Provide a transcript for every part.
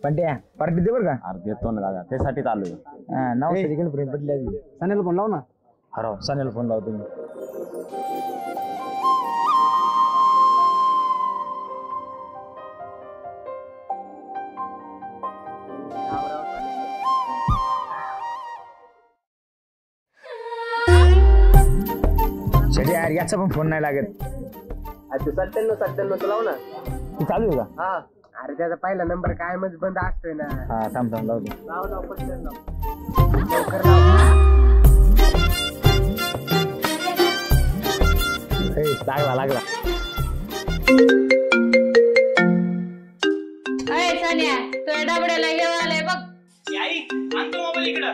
पंट्या party दे बरं का? अरे देतो ना दादा, त्यासाठी चालू आहे. नाव सगळीकडे प्रेम पडले. सनेला फोन लाव ना. हरो सनेला फोन लावतो मी. सगळे यार याचा पण फोन नाही लागत. 97 लाव ना. ती चालू आहे का? हा. अरे त्याचा पहिला नंबर कायमच बंद असतोय ना. हा थांब लावतो. लाव पटकन लाव. लवकर लाव. लागला. अरे सानिया तो डबड्याला घेऊन आलाय बघ. आई आणतो मोबाईल इकडं.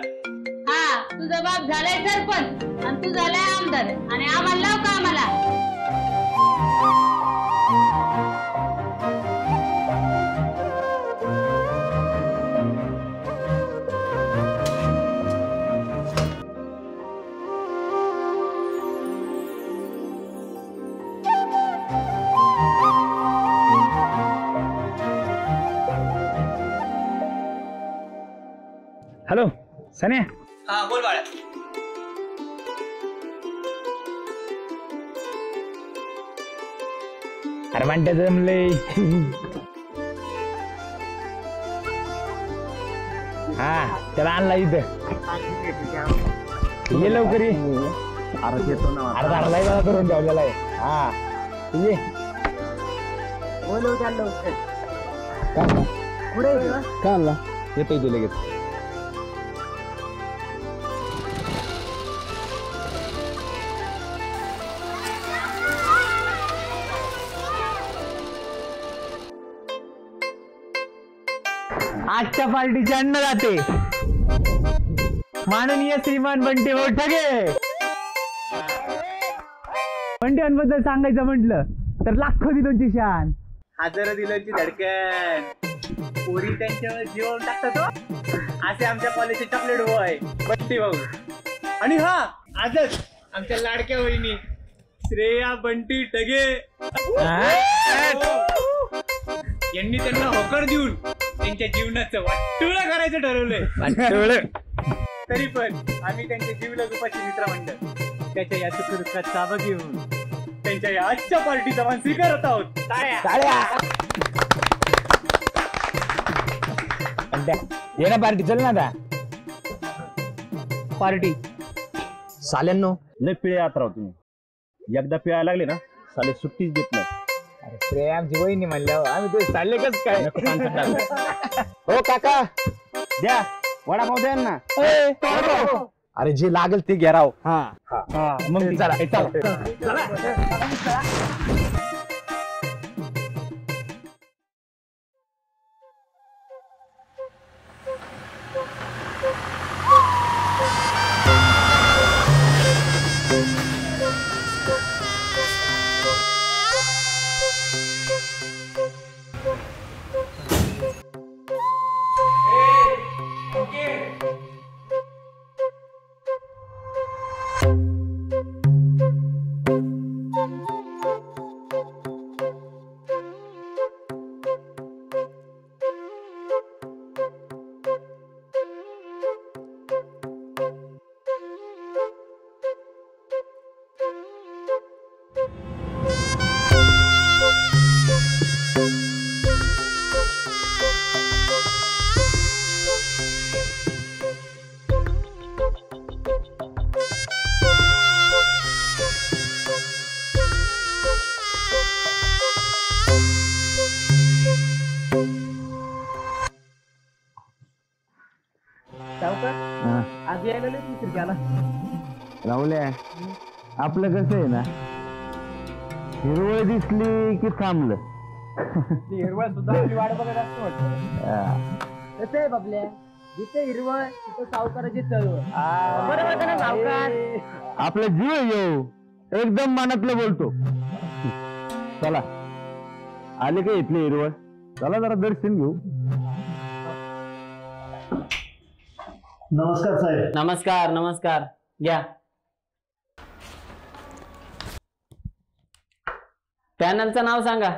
हा तुझा बाप झालाय सरपंच आणि तू झालाय आमदार आणि आम्हाला लाव का आम्हाला. हॅलो सने. हा बोल बाळा. अरे म्हणते जमले. हा त्याला आणला इथं. ये लवकर ये. अरे देतो ना. अर्धा लाईव्ह करून ठेवलेला आहे. हा ये. का आणला? येतोय तू लगेच. आजच्या पार्टीचे अन्न जाते माननीय श्रीमान बंटी भाऊ ठगे. बंट्यांबद्दल सांगायचं म्हटलं तर लाखो दिलोची शान. हजार दिलोची धडकन. पोरी त्यांच्यावर जीवन टाकतात असे आमच्या कॉलेजचे चॉकलेट बॉय बंटी भाऊ. आणि हा आजच आमच्या लाडक्या वहिनी श्रेया बंटी ठगे यांनी त्यांना होकर देऊन त्यांच्या जीवनाचं वाटोळं करायचं ठरवलंय. तरी पण आम्ही त्यांचे जीवलग उपाशी मित्र मंडळ त्याच्या या सुखदुःखात सावं घेऊन त्यांच्या या आजच्या पार्टीचा मान स्वीकारत आहोत. ये ना पार्टी चल ना आता. पार्टी साल्यांनो लय पिळे यात्रा तुम्ही. एकदा पिळायला लागले ना साले सुट्टीच देत नाही. अरे श्रेया आमची वहिनी म्हणल्यावर आम्ही ते चालले कस काय. हो काका द्या वडापाव द्या ना. अरे जे लागेल ते घ्या राव. हा मग चला. राहुल्या आपलं कसं आहे ना हिरवळ दिसली की थांबलं. हिरवळ सुद्धा आपली वाट बघत असतो. कसं आहे बाबल्या जिथे हिरवळ तिथे सावकाराची चळवळ. बरोबर ना सावकार. आपला जीव येऊ एकदम मनातलं बोलतो. चला आले का इथले हिरवळ? चला जरा दर्शन घेऊ. नमस्कार साहेब. नमस्कार नमस्कार. घ्या. पॅनलचं नाव सांगा.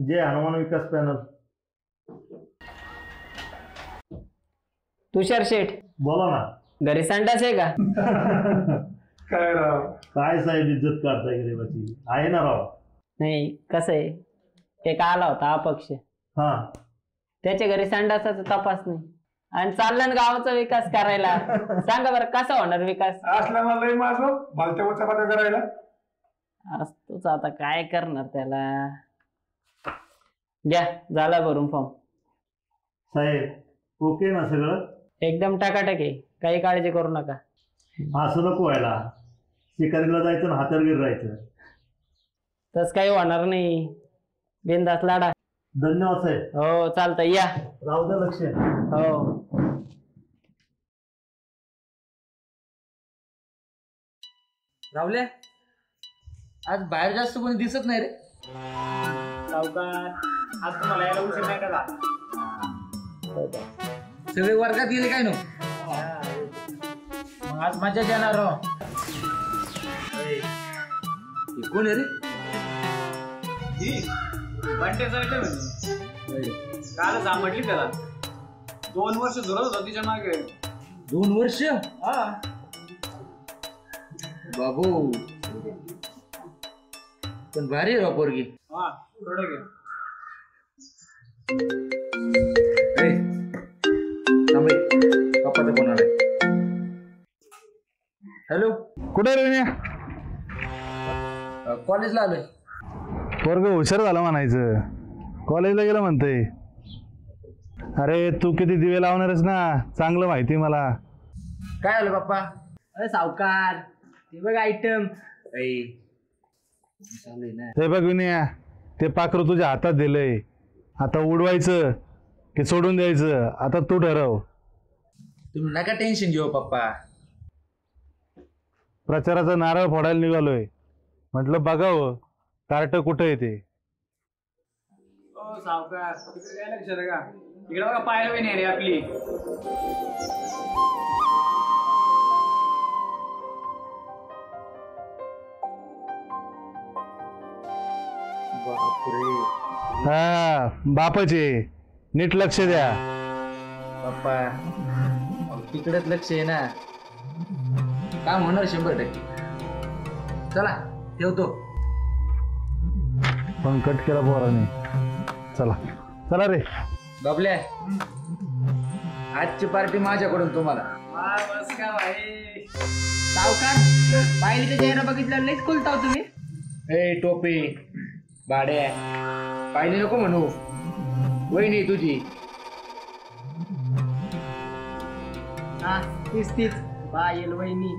जे हनुमान विकास पॅनल. तुषार शेठ. बोला ना. घरी संडास आहे का? काय राव, काय साहेब इज्जत काढताय गरीबाची? आहे ना राव. नाही, कसं आहे, एक आला होता अपक्ष, हा, त्याच्या घरी संडासाचा तपास नाही आणि चालला ना गावाचा विकास करायला. सांगा बरं कसा होणार विकास? असला ना लय माझं भलत्या चपात्या करायला. असतोच, आता काय करणार त्याला. द्या, झाला भरून फॉर्म. साहेब ओके ना सगळं? एकदम टाकाटाक आहे, काही काळजी करू नका. असं नको व्हायला. शिकारीला जायचं ना हातरगीर राहायचं. तस काही होणार नाही, बिनधास्त लाडा. धन्यवाद साहेब. हो चालतंय, या. राहू द्या लक्ष. हो. रावल्या, आज बाहेर जास्त कोणी दिसत नाही रे. सावकार, आज तुम्हाला यायला उशीर नाही का? सगळे वर्गात गेले काय नो? मग आज मजा येणार हो. कोण आहे रे? काल सापडली त्याला. 2 वर्ष झुरत होता तिच्या मागे. 2 वर्ष? बाबू, पण भारी राव पोरगी. थोडं घे. पप्पाचा फोन आलाय. हॅलो, कुठे रे? कॉलेजला आलोय. पोरग हुशार झाला म्हणायचं, कॉलेजला गेलं म्हणतंय. अरे तू किती दिवे लावणारच ना, चांगलं माहिती मला. काय आलं पप्पा? अरे सावकार, ते बघ आयटम. हे बघ विनया, ते पाखरू तुझ्या हातात दिलंय. आता उडवायचं की सोडून द्यायचं, आता तू ठरव. तुम्ही नका टेन्शन घेऊ पप्पा. प्रचाराचा नारळ फोडायला निघालोय. म्हटलं बघावं कार्ट कुठं येते. सावकार, तिकडे काय लक्ष रे का? इकडे बघा, पाहिलं नाही रे आपली. हा, बापाचे नीट लक्ष द्या. पप्पा तिकडेच लक्ष आहे ना. काम होणार 100%. चला ठेवतो. पण कट केला पोराने. चला चला रे. बाबल्या, आजची पार्टी माझ्याकडून तुम्हाला. बस का भाई. सावकार, पाहिलीच्या चेहरा बघितल्यावर लईच खुलताव तुम्ही. ए टोपी भाड्या, पाहिली नको म्हणू. वहिनी तुझी. हा, तीच पायल वहिनी.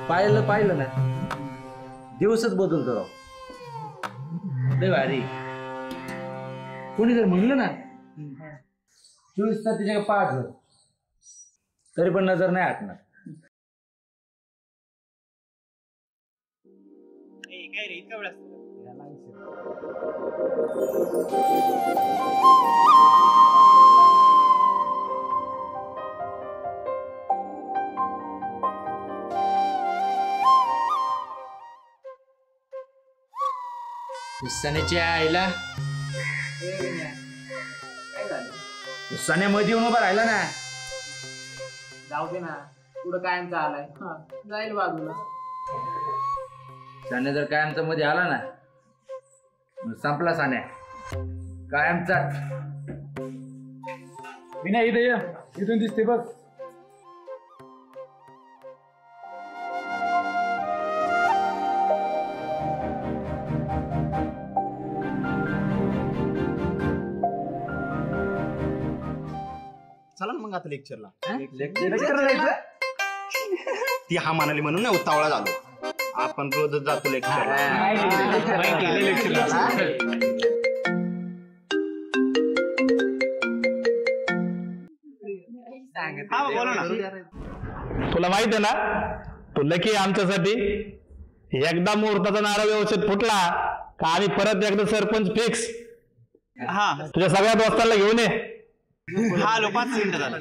पाहिलं ना, दिवसच बदलतो राव. लय भारी. कोणी जर म्हणलं ना 24 तास तिच्या पाहत, तरी पण नजर नाही हटणार. काय रे, इतका वेळ असतो? सण्याच्या आईला सण्यामध्ये येऊन उभा राहिला ना. जाऊ दे ना, पुढं कायमचा आलाय, जाईल बाजूला. सान्या जर कायमचा मध्ये आला ना, संपला सान्या कायमचा. विना इथे ये, इथून दिसते बघ. चला ना मग आता लेक्चरला. ती हा म्हणाली म्हणून ना उतावळा झालो. आपण रोजच जातो लेक्चरला. तुला माहित आहे ना, तू लकी आमच्यासाठी. एकदा मुहूर्ताचा नारळ व्यवस्थित फुटला का आम्ही परत एकदा सरपंच फिक्स? हा तुझ्या सगळ्या दोस्तांना घेऊन ये. हा लो 5 मिनिटं झालं.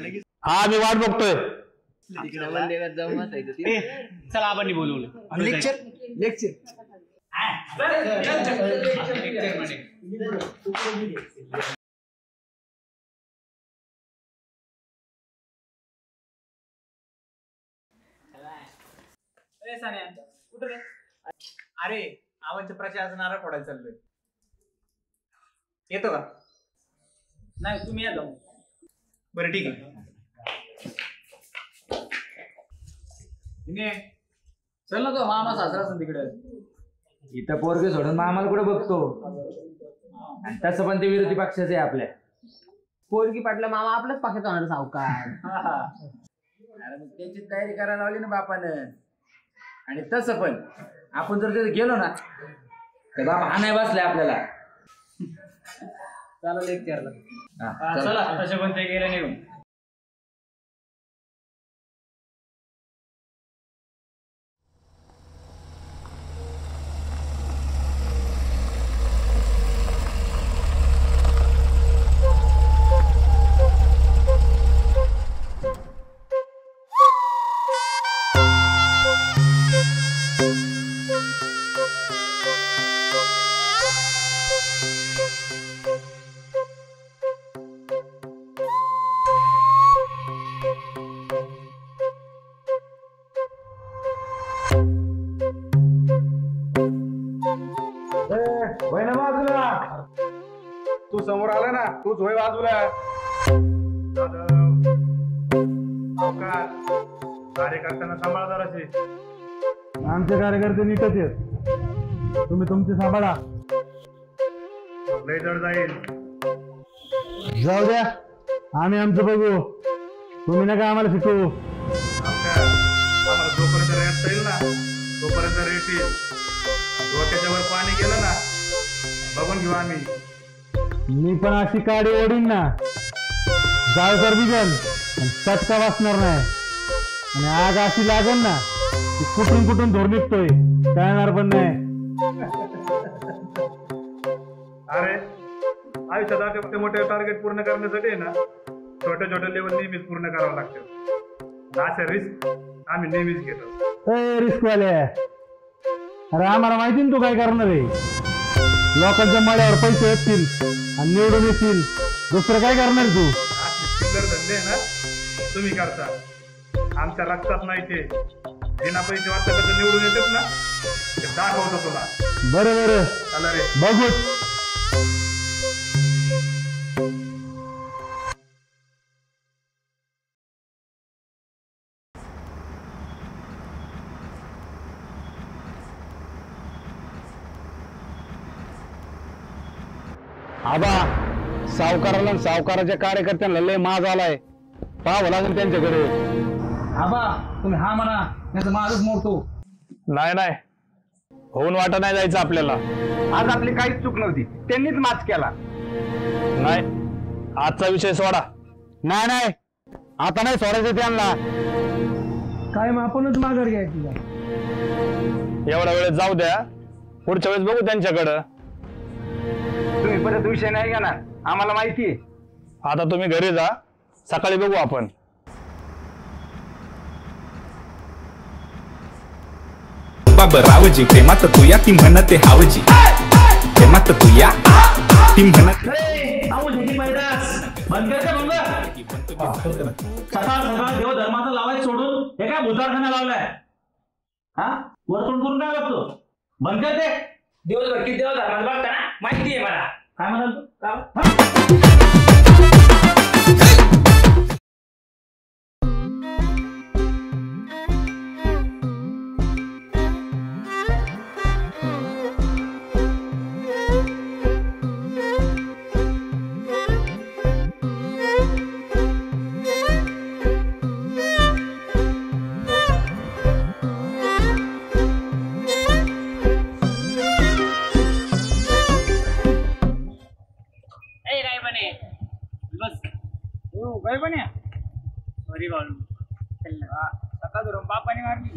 हा मी वाट बघतोय. ए, चला आपण बोलवलं लेक्चर लेक्चर अरे आवांच्या प्रचाराचा नारळ फोडायला चाललोय. येतो का? नाही तुम्ही या जाऊ. बरं ठीक आहे. चल ना तो मामा सासरा असं तिकडे. इथं पोरगे सोडून मामाला कुठे बघतो. आणि तसं पण ते विरोधी पक्षाचे आहे आपल्या. पोरगी पाटला मामा आपल्याच पाकिट होणार सावकार. अरे मग त्याची तयारी करायला लावली ना बापानं. आणि तसं पण आपण जर तिथे गेलो ना तर बाप हा नाही बसलाय आपल्याला. चला लेक्चरला. चला तसे पण ते गेले निघून. तू समोर आला ना, तूच होय बाजूला. कार्यकर्त्यांना सांभाळा जराशी. आमचे कार्यकर्ते नीटच आहेत, तुम्ही तुमचे सांभाळा. लय जड जाईल. जाऊ द्या, आम्ही आमचं बघू. तुम्ही नका आम्हाला शिकवू. आम्हाला जोपर्यंत रेट येईल ना तोपर्यंत रेट येईल. डोक्याच्या वर पाणी गेलं ना बघून घेऊ आम्ही. मी पण अशी काडी ओढीन ना, जाळकर बिगल चटका वाचणार नाही. आणि आग अशी लागेल ना की कुठून कुठून धोर निघतोय कळणार पण नाही. अरे आयुष्यात मोठे मोठे टार्गेट पूर्ण करण्यासाठी ना छोट्या छोट्या लेवल नेहमीच पूर्ण करावं लागतं. अशा रिस्क आम्ही नेहमीच घेतो. रिस्क वाले, अरे आम्हाला माहिती ना तू काय करणार आहे. लोकांच्या मळ्यावर पैसे येतील आणि निवडून येतील, दुसरं काय करणार तू? चिल्लर धंदे ना तुम्ही करता, आमच्या रक्तात नाही. ते बिना पैसे वाटतं कसं निवडून येतात ना ते दाखवतो तुला. बरं बरं चला रे बघू. आबा, सावकाराला आणि सावकाराच्या कार्यकर्त्यांना लय माज आलाय. पाहावं लागेल त्यांच्याकडे. आबा तुम्ही हा म्हणा नाही तर माझच मोडतो. नाही नाही, होऊन वाटत नाही जायचं आपल्याला. आज आपली काहीच चूक नव्हती, त्यांनीच माच केला. नाही, आजचा विषय सोडा. नाही नाही, आता नाही सोडायचं त्यांना. काय मग आपणच माघार घ्यायची. एवढ्या वेळेस जाऊ द्या, पुढच्या वेळेस बघू त्यांच्याकडं. तुम्ही परत विषय नाही घेणार, आम्हाला माहिती आहे. आता तुम्ही घरी जा, सकाळी बघू आपण. रावजी प्रेमात तुया ती म्हणते हावजी. प्रेमात तुया ती म्हणत. सकाळ सकाळ देव धर्माचा लावायचं सोडून हे काय भुतारखाना लावलाय. हा वरतून करून काय बघतो. बंद कर ते. दिवसभर किती देव धर्माचं बघता ना, माहिती आहे मला. काय म्हणाल तू? सकाळ धरून बापाने मारली.